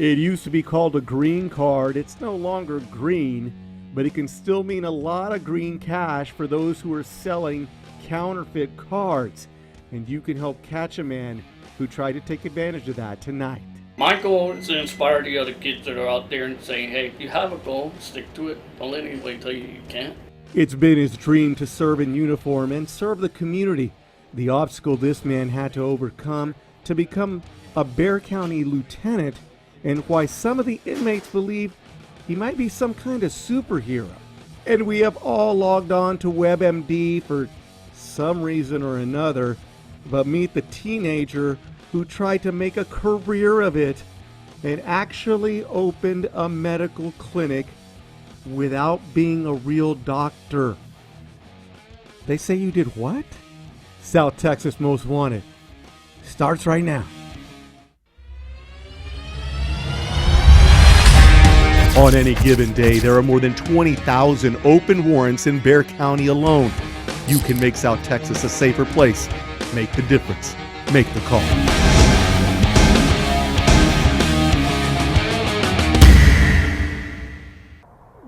It used to be called a green card. It's no longer green, but it can still mean a lot of green cash for those who are selling counterfeit cards. And you can help catch a man who tried to take advantage of that tonight. My goal is to inspire the other kids that are out there and saying, hey, if you have a goal, stick to it. Don't let anybody tell you can't. It's been his dream to serve in uniform and serve the community. The obstacle this man had to overcome to become a Bexar County lieutenant, and why some of the inmates believe he might be some kind of superhero. And we have all logged on to WebMD for some reason or another, but meet the teenager who tried to make a career of it and actually opened a medical clinic without being a real doctor. They say you did what? South Texas Most Wanted starts right now. On any given day, there are more than 20,000 open warrants in Bexar County alone. You can make South Texas a safer place. Make the difference. Make the call.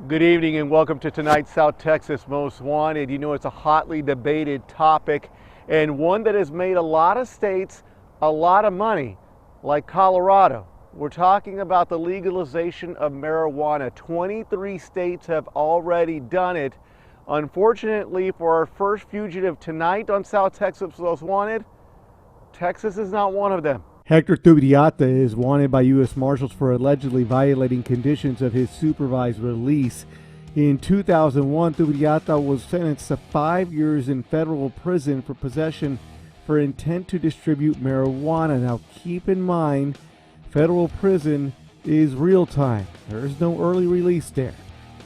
Good evening and welcome to tonight's South Texas Most Wanted. You know, it's a hotly debated topic and one that has made a lot of states a lot of money, like Colorado. We're talking about the legalization of marijuana. 23 states have already done it. Unfortunately, for our first fugitive tonight on South Texas Most Wanted, Texas is not one of them. Hector Tubriata is wanted by U.S. Marshals for allegedly violating conditions of his supervised release. In 2001, Tubriata was sentenced to 5 years in federal prison for possession for intent to distribute marijuana. Now, keep in mind, federal prison is real time. There is no early release there.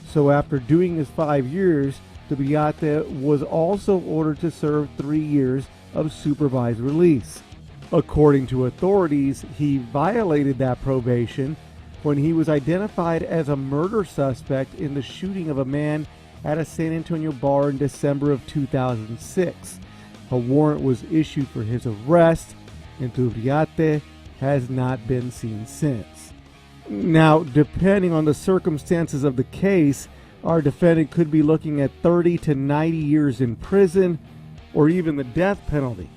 So after doing his 5 years, Tubriata was also ordered to serve 3 years of supervised release. According to authorities, he violated that probation when he was identified as a murder suspect in the shooting of a man at a San Antonio bar in December of 2006. A warrant was issued for his arrest, and Tubriata has not been seen since. Now, depending on the circumstances of the case, our defendant could be looking at 30 to 90 years in prison or even the death penalty.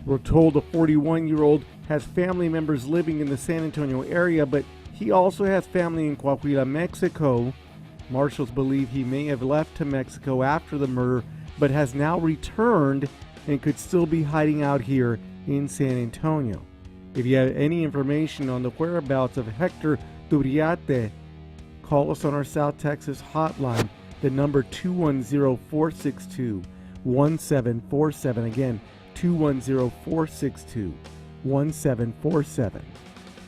We're told the 41-year-old has family members living in the San Antonio area, but he also has family in Coahuila, Mexico. Marshals believe he may have left to Mexico after the murder, but has now returned and could still be hiding out here in San Antonio. If you have any information on the whereabouts of Hector Tubriata, call us on our South Texas hotline, the number 210-462-1747. Again, 210-462-1747.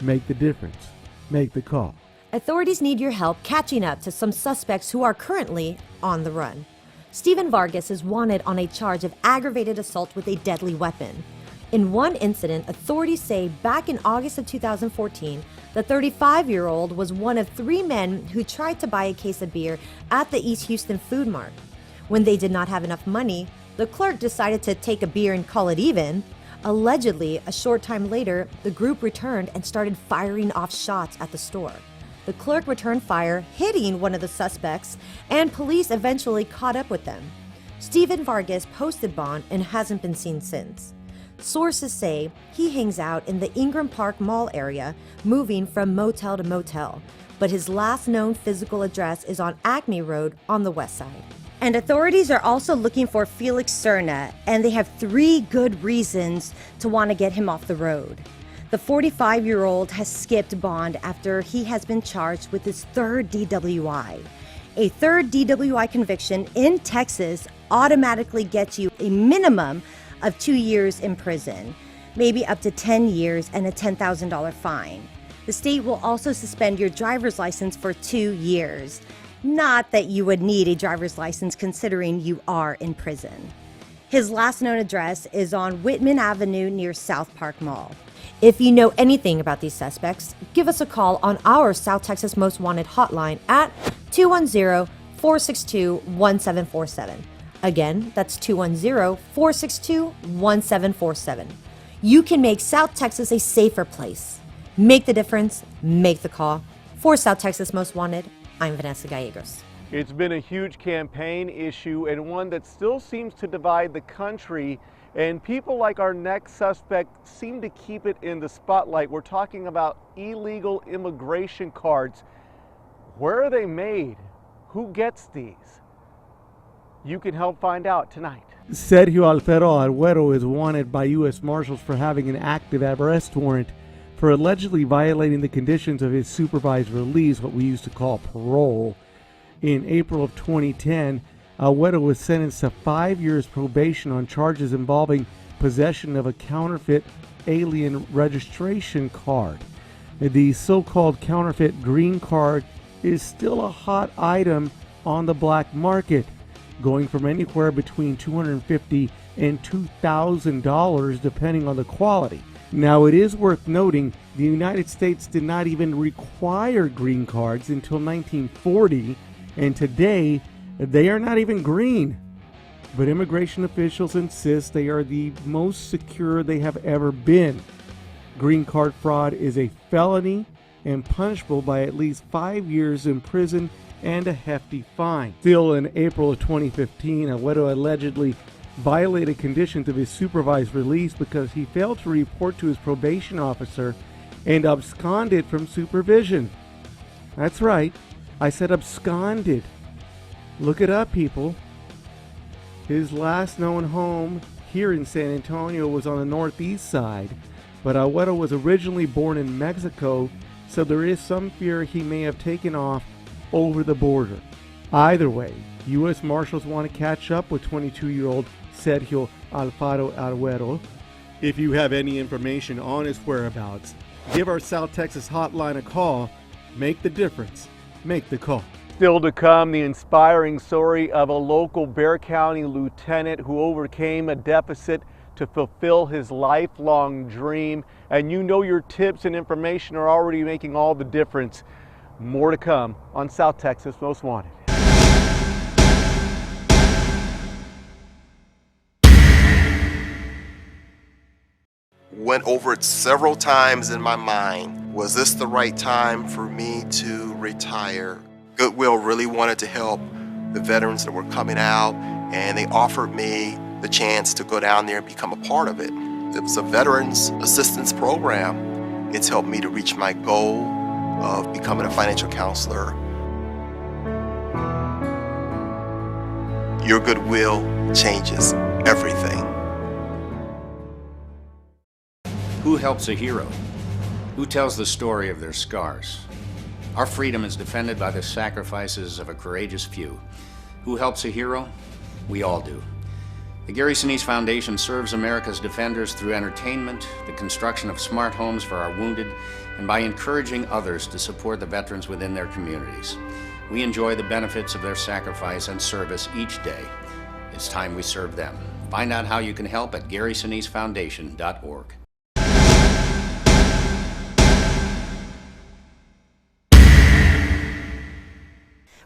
Make the difference. Make the call. Authorities need your help catching up to some suspects who are currently on the run. Steven Vargas is wanted on a charge of aggravated assault with a deadly weapon. In one incident, authorities say back in August of 2014, the 35-year-old was one of 3 men who tried to buy a case of beer at the East Houston Food Mart. When they did not have enough money, the clerk decided to take a beer and call it even. Allegedly, a short time later, the group returned and started firing off shots at the store. The clerk returned fire, hitting one of the suspects, and police eventually caught up with them. Steven Vargas posted bond and hasn't been seen since. Sources say he hangs out in the Ingram Park Mall area, moving from motel to motel, but his last known physical address is on Acme Road on the west side. And authorities are also looking for Felix Serna, and they have 3 good reasons to want to get him off the road. The 45-year-old has skipped bond after he has been charged with his 3rd DWI. A 3rd DWI conviction in Texas automatically gets you a minimum of 2 years in prison, maybe up to 10 years and a $10,000 fine. The state will also suspend your driver's license for 2 years. Not that you would need a driver's license considering you are in prison. His last known address is on Whitman Avenue near South Park Mall. If you know anything about these suspects, give us a call on our South Texas Most Wanted hotline at 210-462-1747. Again, that's 210-462-1747. You can make South Texas a safer place. Make the difference, make the call. For South Texas Most Wanted, I'm Vanessa Gallegos. It's been a huge campaign issue and one that still seems to divide the country, and people like our next suspect seem to keep it in the spotlight. We're talking about illegal immigration cards. Where are they made? Who gets these? You can help find out tonight. Sergio Alfredo Arguero is wanted by U.S. Marshals for having an active arrest warrant for allegedly violating the conditions of his supervised release, what we used to call parole. In April of 2010, Arguero was sentenced to 5 years probation on charges involving possession of a counterfeit alien registration card. The so-called counterfeit green card is still a hot item on the black market, going from anywhere between $250 and $2,000 depending on the quality. Now, it is worth noting the United States did not even require green cards until 1940, and today they are not even green. But immigration officials insist they are the most secure they have ever been. Green card fraud is a felony and punishable by at least 5 years in prison and a hefty fine. Still, in April of 2015, Arguero allegedly violated conditions of his supervised release because he failed to report to his probation officer and absconded from supervision. That's right, I said absconded. Look it up, people. His last known home here in San Antonio was on the northeast side, but Arguero was originally born in Mexico, so there is some fear he may have taken off over the border. Either way, U.S. Marshals want to catch up with 22-year-old Sergio Alfredo Arguero. If you have any information on his whereabouts, give our South Texas hotline a call. Make the difference. Make the call. Still to come, the inspiring story of a local Bexar County lieutenant who overcame a deficit to fulfill his lifelong dream. And you know your tips and information are already making all the difference. More to come on South Texas Most Wanted. Went over it several times in my mind. Was this the right time for me to retire? Goodwill really wanted to help the veterans that were coming out, and they offered me the chance to go down there and become a part of it. It was a veterans assistance program. It's helped me to reach my goal of becoming a financial counselor. Your goodwill changes everything. Who helps a hero? Who tells the story of their scars? Our freedom is defended by the sacrifices of a courageous few. Who helps a hero? We all do. The Gary Sinise Foundation serves America's defenders through entertainment, the construction of smart homes for our wounded, and by encouraging others to support the veterans within their communities. We enjoy the benefits of their sacrifice and service each day. It's time we serve them. Find out how you can help at GarySiniseFoundation.org.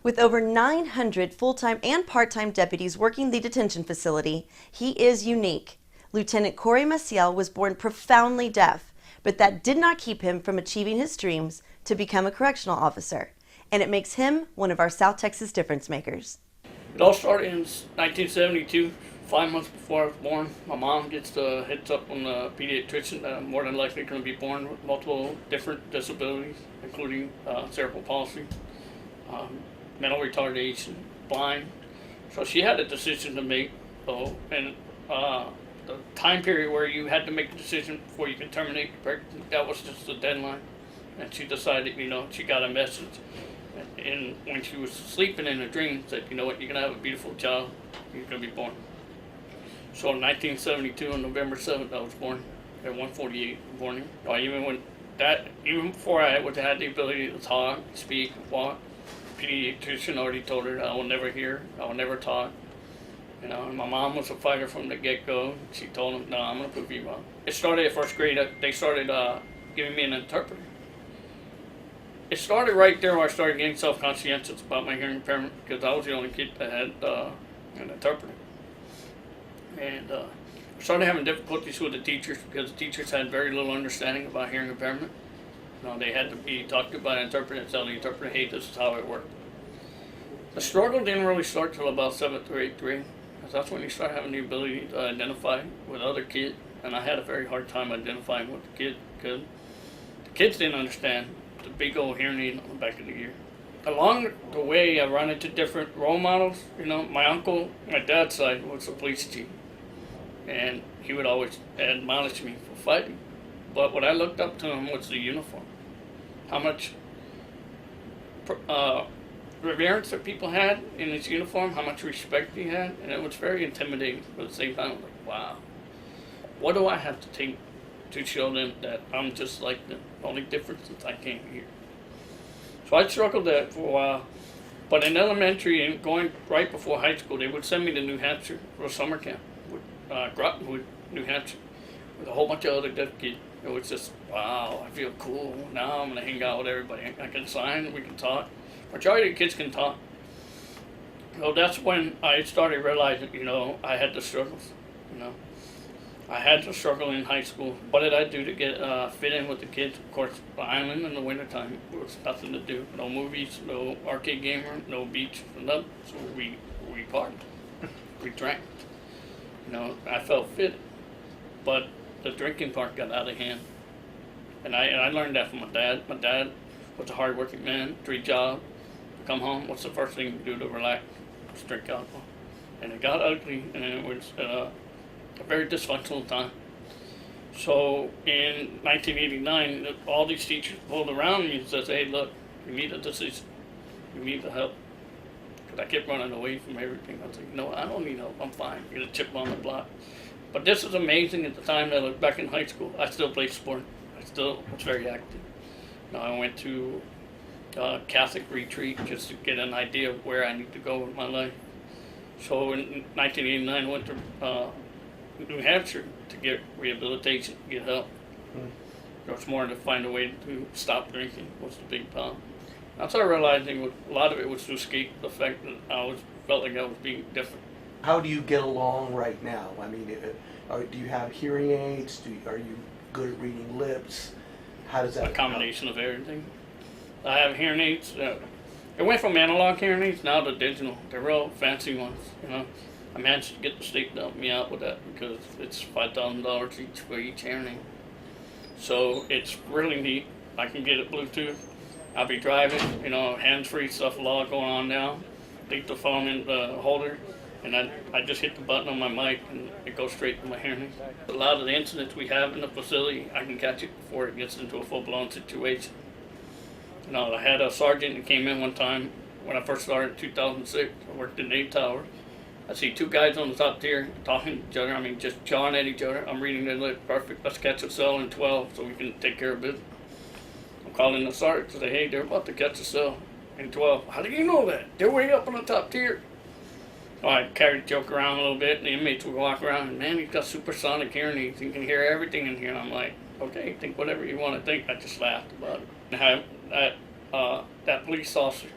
With over 900 full-time and part-time deputies working the detention facility, he is unique. Lieutenant Corey Maciel was born profoundly deaf, but that did not keep him from achieving his dreams to become a correctional officer, and it makes him one of our South Texas difference makers. It all started in 1972, 5 months before I was born. My mom gets the heads up on the pediatrician that I'm more than likely going to be born with multiple different disabilities, including cerebral palsy, mental retardation, blind. So she had a decision to make, and the time period where you had to make a decision before you can terminate the pregnancy, that was just the deadline. And she decided, she got a message. And when she was sleeping in a dream, said, you know what, you're going to have a beautiful child, you're going to be born. So in 1972, on November 7th, I was born at 1:48 morning. Even before I had the ability to talk, speak, walk, pediatrician already told her I will never hear, I will never talk. And my mom was a fighter from the get-go. She told him, no, I'm going to prove you wrong. It started at first grade. They started giving me an interpreter. It started right there where I started getting self-conscientious about my hearing impairment because I was the only kid that had an interpreter. And I started having difficulties with the teachers because the teachers had very little understanding about hearing impairment. They had to be talked to by an interpreter and tell the interpreter, hey, this is how it worked. The struggle didn't really start till about 7th or 8th grade, because that's when you start having the ability to identify with other kids. And I had a very hard time identifying with the kids, because the kids didn't understand the big old hearing aid on the back of the ear. Along the way, I run into different role models. My uncle, my dad's side, was a police chief, and he would always admonish me for fighting. But what I looked up to him was the uniform. How much reverence that people had in his uniform, how much respect he had, and it was very intimidating. But at the same time, I was like, wow, what do I have to take to show them that I'm just like them? The only difference is I can't hear. So I struggled that for a while. But in elementary and going right before high school, they would send me to New Hampshire for a summer camp, with Grottenwood, New Hampshire, with a whole bunch of other deaf kids. It was just, wow, I feel cool. Now I'm going to hang out with everybody. I can sign, we can talk. Majority of the kids can talk. So that's when I started realizing, I had the struggles, I had to struggle in high school. What did I do to get fit in with the kids? Of course, the island in the wintertime, there was nothing to do. No movies, no arcade gamer, no beach, nothing. So we partied. We drank. I felt fit. But the drinking part got out of hand. And I learned that from my dad. My dad was a hard-working man, 3 jobs. Come home, what's the first thing you do to relax? Just drink alcohol. And it got ugly, and it was a very dysfunctional time. So in 1989, all these teachers pulled around me and said, hey, look, you need a decision. You need the help. Because I kept running away from everything. I was like, no, I don't need help. I'm fine. Get a chip on the block. But this is amazing. At the time that I was back in high school, I still played sport. I still was very active. I went to Catholic retreat just to get an idea of where I need to go in my life. So in 1989, I went to New Hampshire to get rehabilitation, get help. It was more to find a way to stop drinking was the big problem. I started realizing a lot of it was to escape the fact that I felt like I was being different. How do you get along right now? I mean, do you have hearing aids? Are you good at reading lips? How does that? A combination of everything. I have hearing aids. It went from analog hearing aids now to digital. They're real fancy ones. I managed to get the state to help me out with that because it's $5,000 each for each hearing aid. So it's really neat. I can get it Bluetooth. I'll be driving, hands-free stuff, a lot going on now. Leave the phone in the holder, and I just hit the button on my mic, and it goes straight to my hearing aid. A lot of the incidents we have in the facility, I can catch it before it gets into a full-blown situation. I had a sergeant that came in one time when I first started in 2006. I worked in 8 towers. I see 2 guys on the top tier talking to each other. Just jawing at each other. I'm reading their lips. Perfect. Let's catch a cell in 12 so we can take care of business. I'm calling the sergeant to say, hey, they're about to catch a cell in 12. How do you know that? They're way up on the top tier. So I carried the joke around a little bit, and the inmates would walk around, and man, he's got supersonic hearing aids. He can hear everything in here. And I'm like, okay, think whatever you want to think. I just laughed about it. And that police officer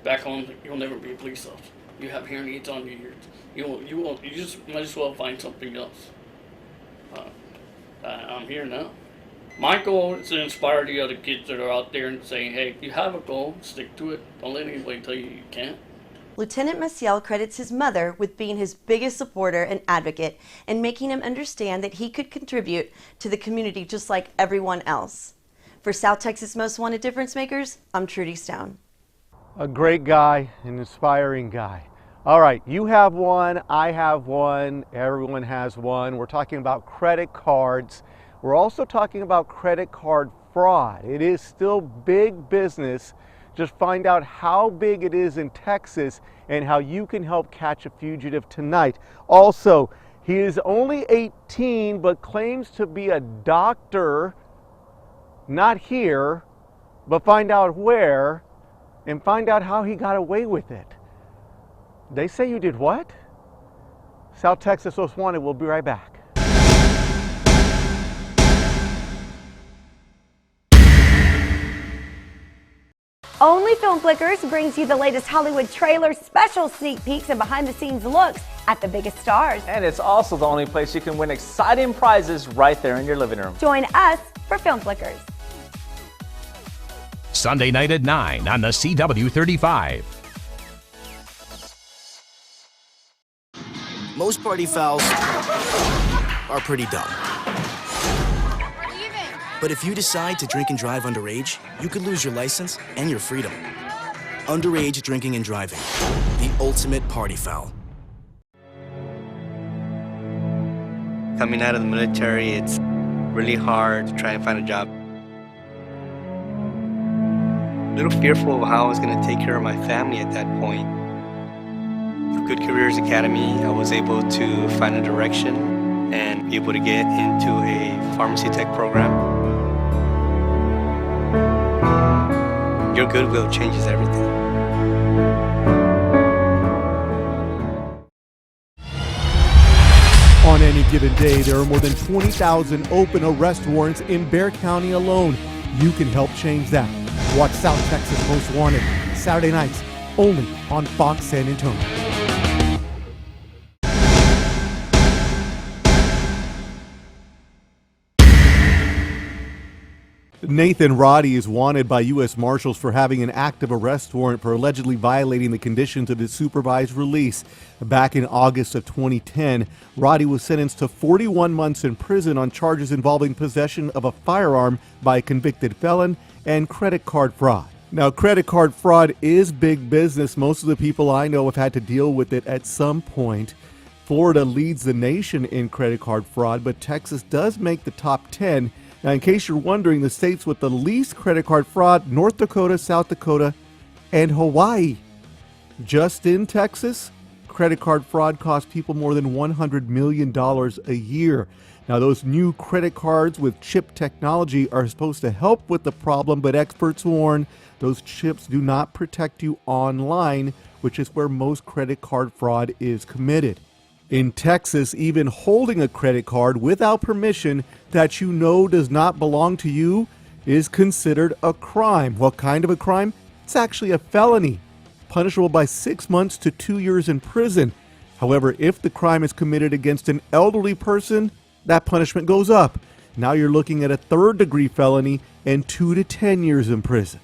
back home, you'll never be a police officer. You have hearing aids on your ears. You just might as well find something else. I'm here now. My goal is to inspire the other kids that are out there and saying, hey, you have a goal, stick to it. Don't let anybody tell you can't. Lieutenant Maciel credits his mother with being his biggest supporter and advocate and making him understand that he could contribute to the community just like everyone else. For South Texas Most Wanted Difference Makers, I'm Trudy Stone. A great guy, an inspiring guy. All right, you have one, I have one, everyone has one. We're talking about credit cards. We're also talking about credit card fraud. It is still big business. Just find out how big it is in Texas and how you can help catch a fugitive tonight. Also, he is only 18 but claims to be a doctor, not here, but find out where and find out how he got away with it. They say you did what? South Texas Most Wanted. We'll be right back. Only Film Flickers brings you the latest Hollywood trailers, special sneak peeks, and behind-the-scenes looks at the biggest stars. And it's also the only place you can win exciting prizes right there in your living room. Join us for Film Flickers. Sunday night at 9 on the CW35. Most party fouls are pretty dumb. But if you decide to drink and drive underage, you could lose your license and your freedom. Underage drinking and driving, the ultimate party foul. Coming out of the military, it's really hard to try and find a job. A little fearful of how I was going to take care of my family at that point. Through Good Careers Academy, I was able to find a direction and be able to get into a pharmacy tech program. Your goodwill changes everything. On any given day, there are more than 20,000 open arrest warrants in Bexar County alone. You can help change that. Watch South Texas Most Wanted, Saturday nights, only on Fox San Antonio. Nathan Roddy is wanted by U.S. Marshals for having an active arrest warrant for allegedly violating the conditions of his supervised release. Back in August of 2010, Roddy was sentenced to 41 months in prison on charges involving possession of a firearm by a convicted felon and credit card fraud. Now, credit card fraud is big business. Most of the people I know have had to deal with it at some point. Florida leads the nation in credit card fraud, but Texas does make the top 10. Now, in case you're wondering, the states with the least credit card fraud, North Dakota, South Dakota, and Hawaii. Just in Texas, credit card fraud costs people more than $100 million a year. Now, those new credit cards with chip technology are supposed to help with the problem, but experts warn those chips do not protect you online, which is where most credit card fraud is committed. In Texas, even holding a credit card without permission that you know does not belong to you is considered a crime. What kind of a crime? It's actually a felony, punishable by 6 months to 2 years in prison. However, if the crime is committed against an elderly person, that punishment goes up. Now you're looking at a third-degree felony and 2 to 10 years in prison.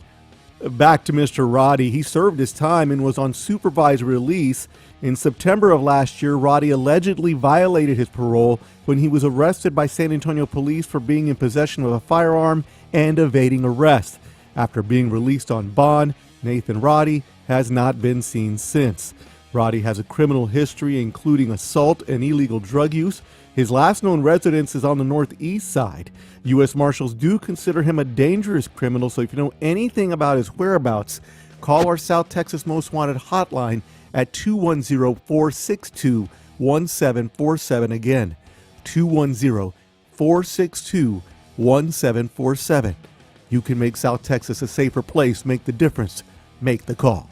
Back to Mr. Roddy. He served his time and was on supervised release. In September of last year, Roddy allegedly violated his parole when he was arrested by San Antonio police for being in possession of a firearm and evading arrest. After being released on bond, Nathan Roddy has not been seen since. Roddy has a criminal history including assault and illegal drug use. His last known residence is on the northeast side. U.S. Marshals do consider him a dangerous criminal, so if you know anything about his whereabouts, call our South Texas Most Wanted hotline at 210-462-1747. Again, 210-462-1747. You can make South Texas a safer place. Make the difference. Make the call.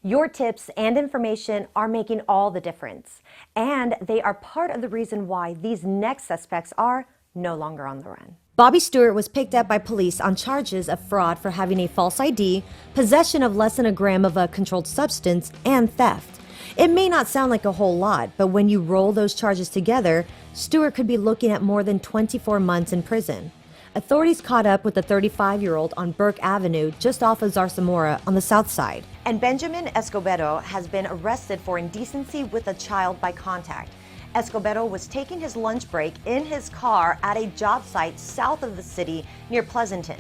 Your tips and information are making all the difference, and they are part of the reason why these next suspects are no longer on the run. Bobby Stewart was picked up by police on charges of fraud for having a false ID, possession of less than a gram of a controlled substance, and theft. It may not sound like a whole lot, but when you roll those charges together, Stewart could be looking at more than 24 months in prison. Authorities caught up with the 35-year-old on Burke Avenue just off of Zarzamora on the south side. And Benjamin Escobedo has been arrested for indecency with a child by contact. Escobedo was taking his lunch break in his car at a job site south of the city near Pleasanton.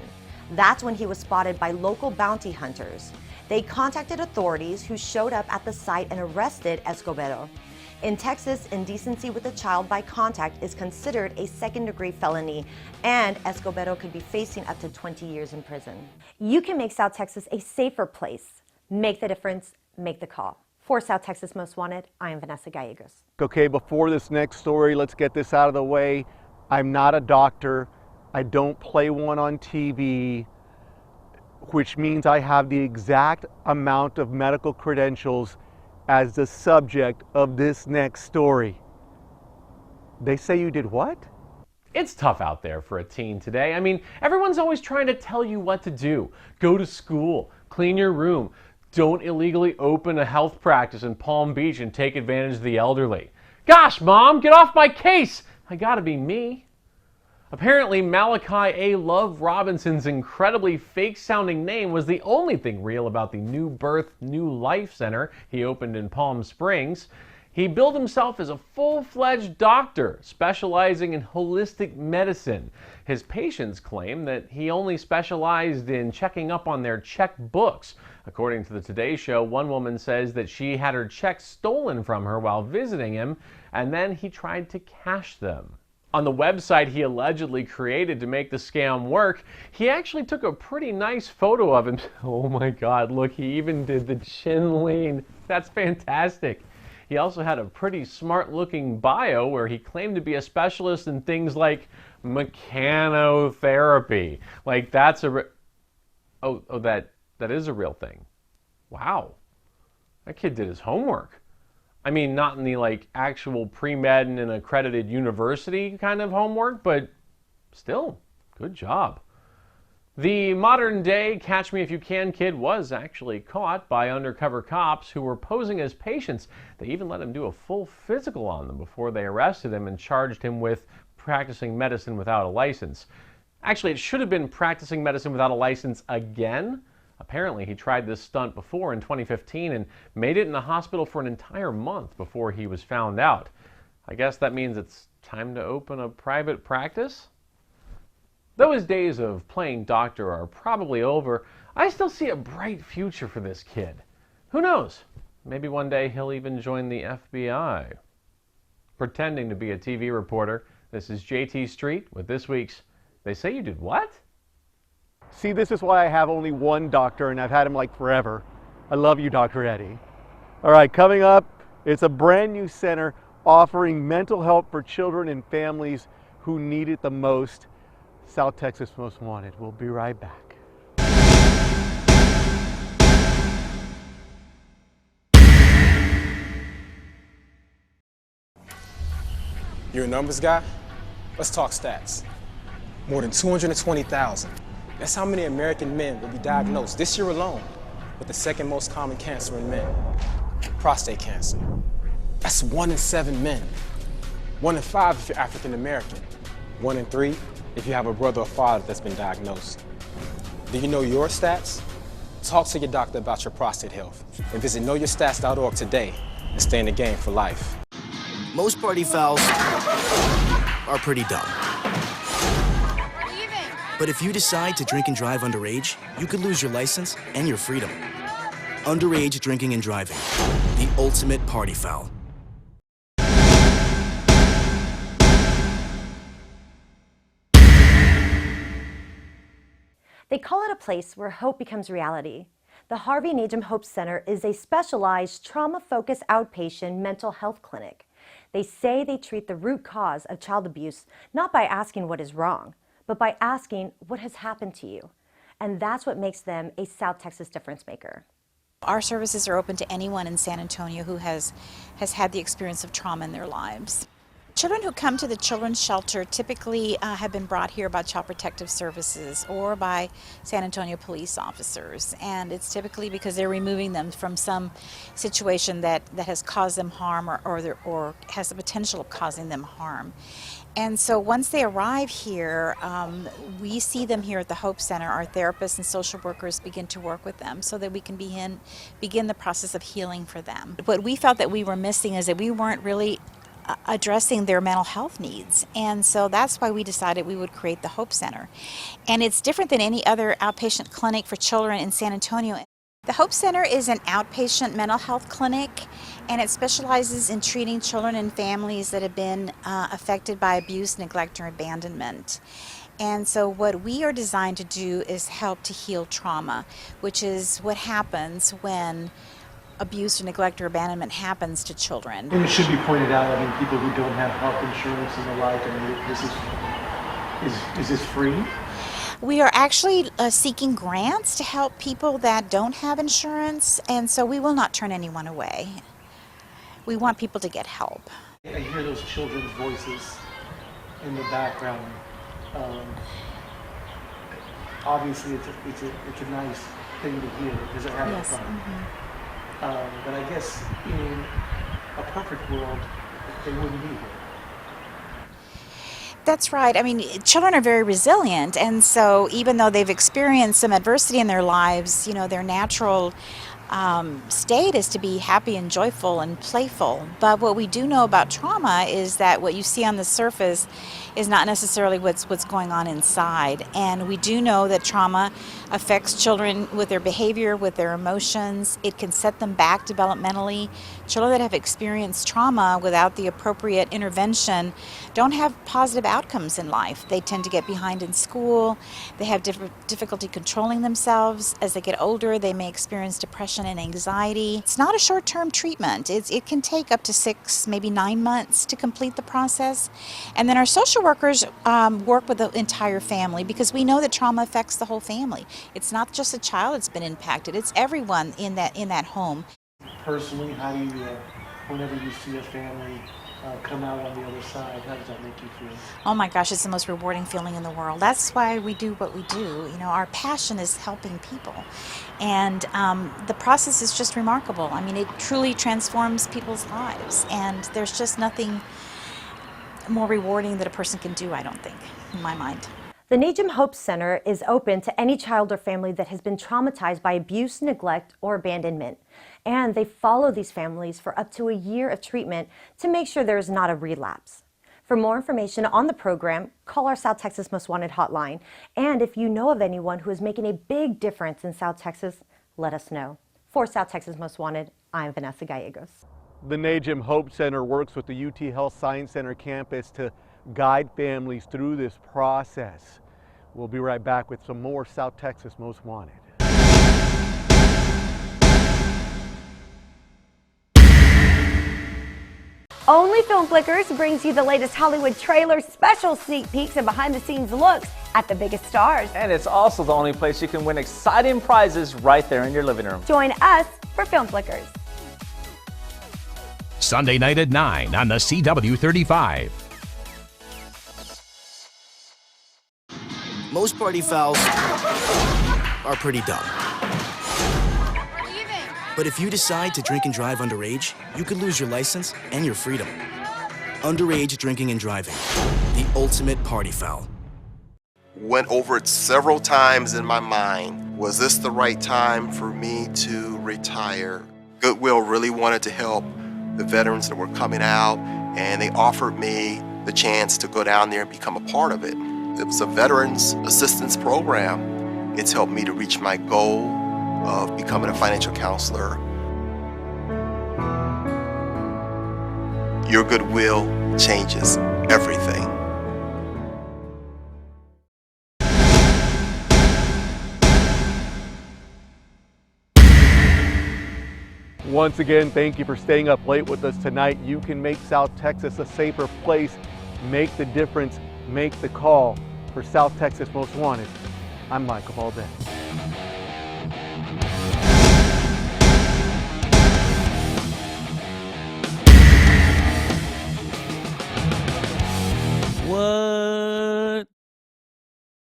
That's when he was spotted by local bounty hunters. They contacted authorities who showed up at the site and arrested Escobedo. In Texas, indecency with a child by contact is considered a second-degree felony, and Escobedo could be facing up to 20 years in prison. You can make South Texas a safer place. Make the difference, make the call. For South Texas Most Wanted, I am Vanessa Gallegos. Okay, before this next story, let's get this out of the way. I'm not a doctor. I don't play one on TV, which means I have the exact amount of medical credentials as the subject of this next story. They say you did what? It's tough out there for a teen today. I mean, everyone's always trying to tell you what to do. Go to school, clean your room, don't illegally open a health practice in Palm Beach and take advantage of the elderly. Gosh, Mom, get off my case! I gotta be me. Apparently, Malachi A. Love Robinson's incredibly fake-sounding name was the only thing real about the New Birth, New Life Center he opened in Palm Springs. He billed himself as a full-fledged doctor, specializing in holistic medicine. His patients claim that he only specialized in checking up on their checkbooks. According to the Today Show, one woman says that she had her checks stolen from her while visiting him, and then he tried to cash them. On the website he allegedly created to make the scam work, he actually took a pretty nice photo of him. Oh my God, look, he even did the chin lean. That's fantastic. He also had a pretty smart-looking bio where he claimed to be a specialist in things like mechanotherapy. Like that's that is a real thing. Wow, that kid did his homework. I mean, not in the like actual pre-med in an accredited university kind of homework, but still, good job. The modern-day Catch Me If You Can kid was actually caught by undercover cops who were posing as patients. They even let him do a full physical on them before they arrested him and charged him with practicing medicine without a license. Actually, it should have been practicing medicine without a license again. Apparently, he tried this stunt before in 2015 and made it in the hospital for an entire month before he was found out. I guess that means it's time to open a private practice? Though his days of playing doctor are probably over, I still see a bright future for this kid. Who knows? Maybe one day he'll even join the FBI. Pretending to be a TV reporter, this is JT Street with this week's They Say You Did What? See, this is why I have only one doctor, and I've had him like forever. I love you, Dr. Eddie. All right, coming up, it's a brand new center offering mental help for children and families who need it the most. South Texas Most Wanted. We'll be right back. You're a numbers guy? Let's talk stats. More than 220,000. That's how many American men will be diagnosed this year alone with the second most common cancer in men, prostate cancer. That's 1 in 7 men. 1 in 5 if you're African American. 1 in 3 if you have a brother or father that's been diagnosed. Do you know your stats? Talk to your doctor about your prostate health and visit knowyourstats.org today and stay in the game for life. Most party fouls are pretty dumb. But if you decide to drink and drive underage, you could lose your license and your freedom. Underage drinking and driving, the ultimate party foul. They call it a place where hope becomes reality. The Harvey Najum Hope Center is a specialized trauma-focused outpatient mental health clinic. They say they treat the root cause of child abuse not by asking what is wrong, but by asking what has happened to you. And that's what makes them a South Texas difference maker. Our services are open to anyone in San Antonio who has had the experience of trauma in their lives. Children who come to the children's shelter typically have been brought here by Child Protective Services or by San Antonio police officers, and it's typically because they're removing them from some situation that has caused them harm or has the potential of causing them harm. And so once they arrive here, we see them here at the Hope Center. Our therapists and social workers begin to work with them so that we can begin the process of healing for them. What we felt that we were missing is that we weren't really addressing their mental health needs, and so that's why we decided we would create the Hope Center. And it's different than any other outpatient clinic for children in San Antonio. The Hope Center is an outpatient mental health clinic, and it specializes in treating children and families that have been affected by abuse, neglect, or abandonment. And so what we are designed to do is help to heal trauma, which is what happens when abuse or neglect or abandonment happens to children. And it should be pointed out, I mean, people who don't have health insurance and the like, I mean, is this free? We are actually seeking grants to help people that don't have insurance, and so we will not turn anyone away. We want people to get help. I hear those children's voices in the background. Obviously, it's a nice thing to hear because they're having fun. Mm-hmm. But I guess in a perfect world, they wouldn't be here. That's right. I mean, children are very resilient, and so even though they've experienced some adversity in their lives, you know, their natural state is to be happy and joyful and playful. But what we do know about trauma is that what you see on the surface is not necessarily what's going on inside. And we do know that trauma affects children with their behavior, with their emotions. It can set them back developmentally. Children that have experienced trauma without the appropriate intervention don't have positive outcomes in life. They tend to get behind in school. They have difficulty controlling themselves. As they get older, they may experience depression and anxiety. It's not a short-term treatment. It can take up to 6, maybe 9 months to complete the process. And then our social workers work with the entire family, because we know that trauma affects the whole family. It's not just a child that's been impacted, it's everyone in that home. Personally, how do you, whenever you see a family come out on the other side, how does that make you feel? Oh my gosh, it's the most rewarding feeling in the world. That's why we do what we do. You know, our passion is helping people. And the process is just remarkable. I mean, it truly transforms people's lives. And there's just nothing more rewarding that a person can do, I don't think, in my mind. The Najim Hope Center is open to any child or family that has been traumatized by abuse, neglect, or abandonment. And they follow these families for up to a year of treatment to make sure there is not a relapse. For more information on the program, call our South Texas Most Wanted hotline. And if you know of anyone who is making a big difference in South Texas, let us know. For South Texas Most Wanted, I'm Vanessa Gallegos. The Najim Hope Center works with the UT Health Science Center campus to guide families through this process. We'll be right back with some more South Texas Most Wanted. Only Film Flickers brings you the latest Hollywood trailers, special sneak peeks, and behind-the-scenes looks at the biggest stars. And it's also the only place you can win exciting prizes right there in your living room. Join us for Film Flickers. Sunday night at 9 on the CW35. Most party fouls are pretty dumb. But if you decide to drink and drive underage, you could lose your license and your freedom. Underage drinking and driving, the ultimate party foul. Went over it several times in my mind. Was this the right time for me to retire? Goodwill really wanted to help the veterans that were coming out, and they offered me the chance to go down there and become a part of it. It was a veterans assistance program. It's helped me to reach my goal of becoming a financial counselor. Your goodwill changes everything. Once again, thank you for staying up late with us tonight. You can make South Texas a safer place. Make the difference. Make the call. For South Texas Most Wanted, I'm Michael Valdez.